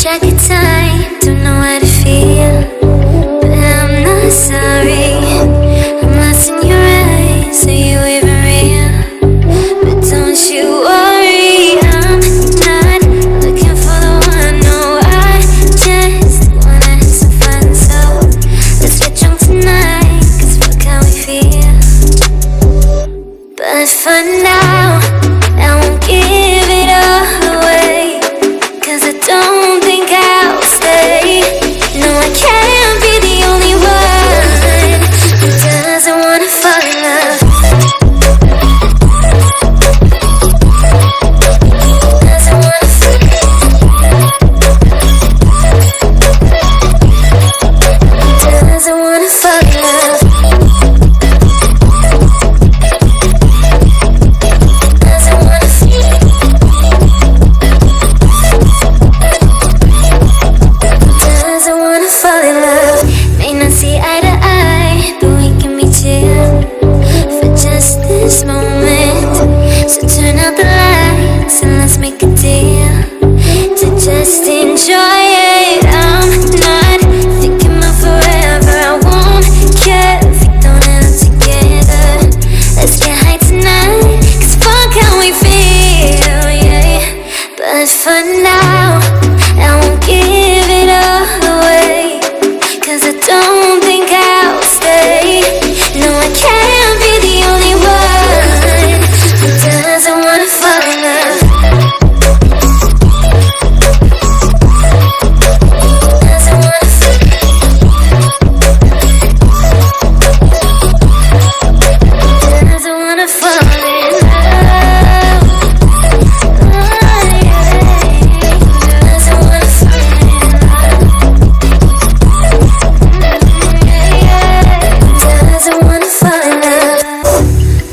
track of time, don't know how to feel, but I'm not sorry. I'm lost in your eyes, are you even real? But don't you worry, I'm not looking for the one. No, I just wanna have some fun. So let's get drunk tonight, cause fuck how we feel. But for now, I won't give it all away, cause I don't think I'll stay. No, I can't be the only one who doesn't wanna fall in love. Doesn't wanna fall in love. Doesn't wanna fall in love. This moment, so turn out the lights and let's make a deal to just enjoy it. I'm not thinking about forever. I won't care if we don't end up together. Let's get high tonight, cause fuck how we feel, yeah. But for now, I won't give it all away, cause I don't think I'll stay. No, I can't be the only one who doesn't wanna fall in love. Doesn't wanna fall in love. Doesn't wanna fall in love. Oh, yeah. Doesn't wanna fall in love. Doesn't wanna fall in love.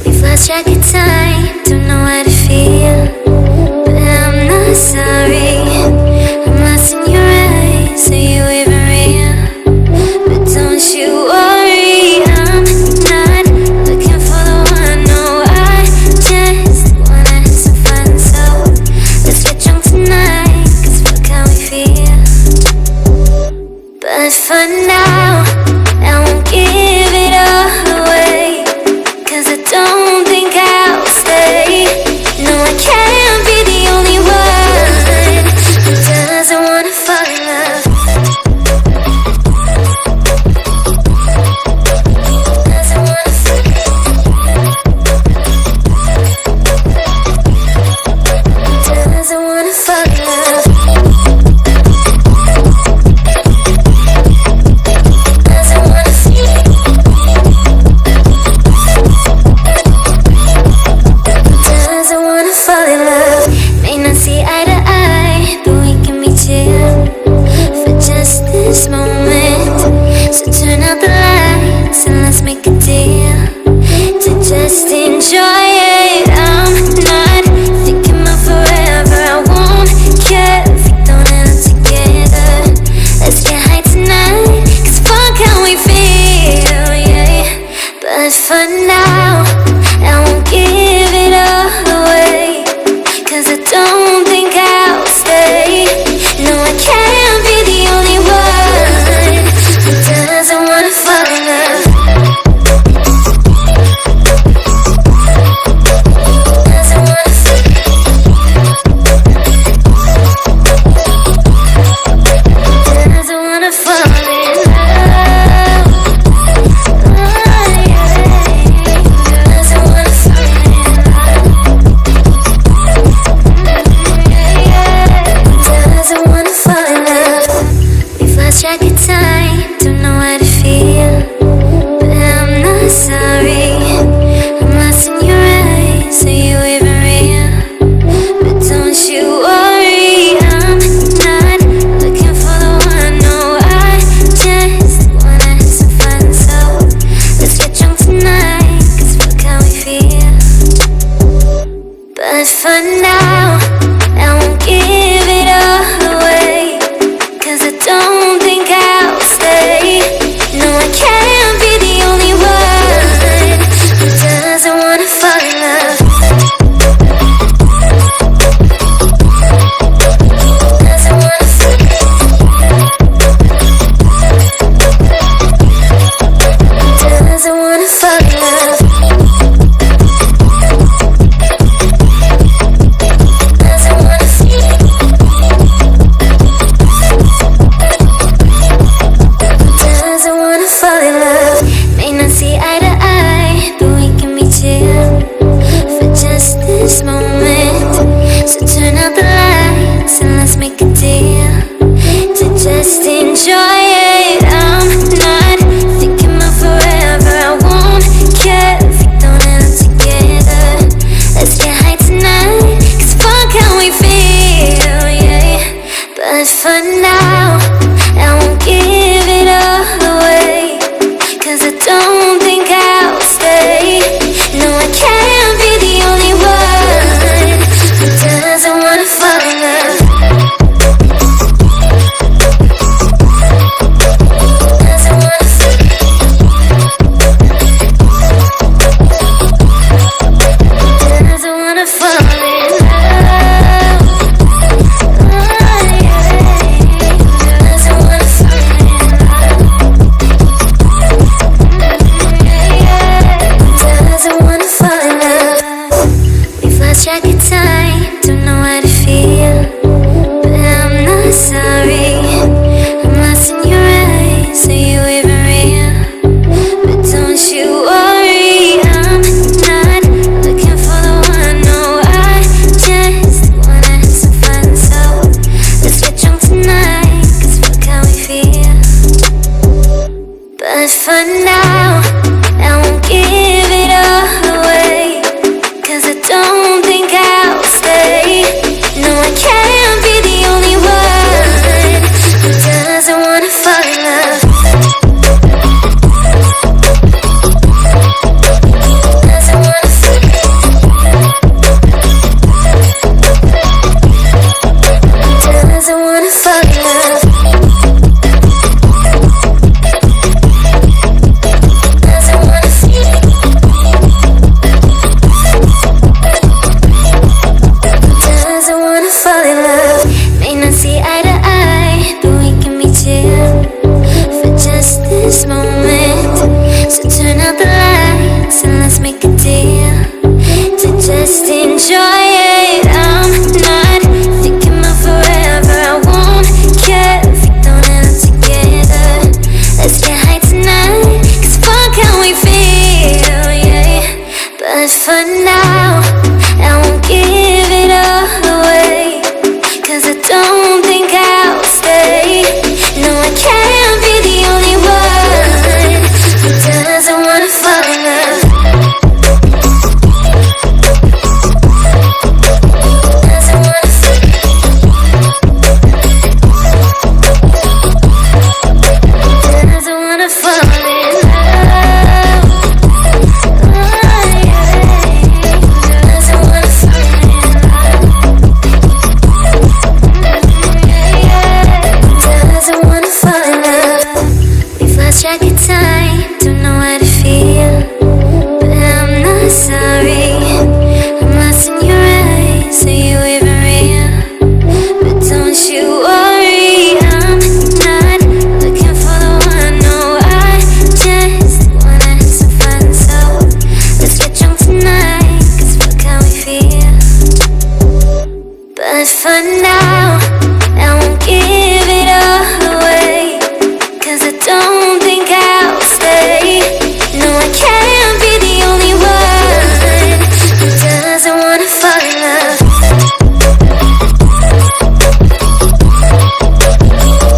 We've lost track of time, don't know how to feel, but I'm not sorry. I'm lost in your eyes, are you even real? But don't you worry, I'm not looking for the one. No, I just wanna have some fun. So let's get drunk tonight, cause fuck how we feel. But for now, I won't give it all away, cause I don't think I'll stay. No, I can't be the only one who doesn't wanna fall in love. Doesn't wanna fall in love. Doesn't wanna fall in love. Doesn't wanna feel it. Doesn't wanna fall in love. May not see eye to eye, but we can be chill for just this moment. So turn out the lights and let's make a deal to just enjoy it. I'm not thinking about forever. I won't care if we don't end up together. Let's get high tonight, cause fuck how we feel, yeah. But for now, I won't give it all away, cause I don't think I'll stay. No, I can't be the only one who doesn't wanna fall in love. Doesn't wanna fall in love. Doesn't wanna fall in love. Oh, yeah. Doesn't wanna fall in love. Doesn't wanna fall in love. We've lost track of time, don't know how to feel, but I'm not sorry. I'm lost in your eyes, are you even real? But don't you worry, I'm not looking for the one. No, I just wanna have some fun. So let's get drunk tonight, cause fuck how we feel. But for now, I won't give it all away, cause I don't think I'll stay. No, I can't be the only one who doesn't wanna fall in love. Doesn't wanna fall in love. now, I won't give it all away, 'cause I don't think I'll stay. No, I can't be the only one who doesn't wanna fall in love. Doesn't wanna fall in love. Doesn't wanna fall in love. Oh, yeah. Doesn't wanna fall in love. Doesn't wanna fall in love. We've lost track of time, don't know how to feel, but I'm not sorry. I'm lost in your eyes, are you even real? But don't you worry, I'm not looking for the one. No, I just wanna have some fun. So let's get drunk tonight, 'cause fuck how we feel. But for now, I won't give it all away, 'cause I don't think I'll stay. No, I can't be the only one who doesn't wanna fall in love.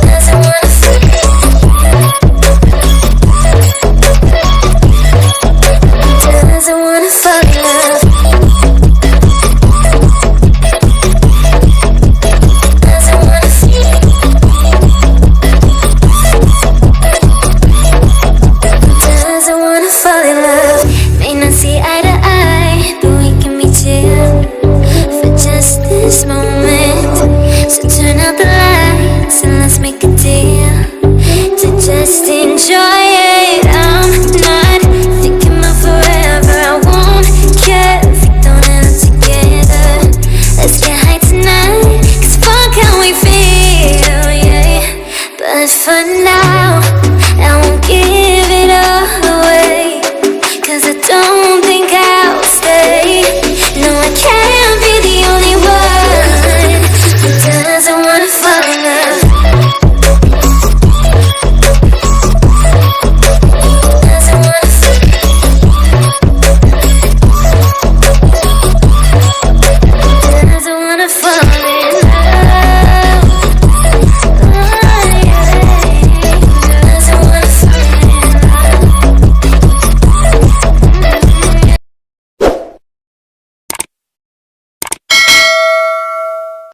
Doesn't wanna fall in love. Doesn't wanna fall in love. Doesn't wanna fall in love. Doesn't wanna fall in love. May not see eye to eye, but we can be chill for just this moment. So turn out the lights and let's make a deal to just enjoy